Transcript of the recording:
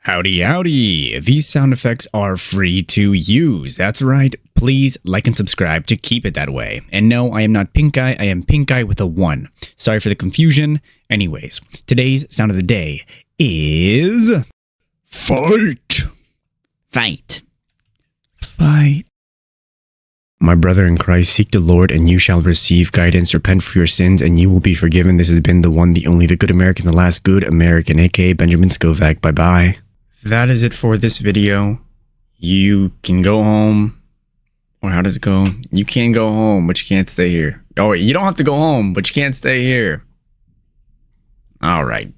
Howdy, howdy. These sound effects are free to use. That's right. Please like and subscribe to keep it that way. And no, I am not Pink Eye. I am Pink Eye with a 1. Sorry for the confusion. Anyways, today's sound of the day is... Fight. Fight. Fight. My brother in Christ, seek the Lord and you shall receive guidance. Repent for your sins and you will be forgiven. This has been the one, the only, the good American, the last good American, aka Benjamin Scovach. Bye-bye. That is it for this video. You can go home. Or how does it go? You can go home, but you can't stay here. Oh, wait, you don't have to go home, but you can't stay here. All right.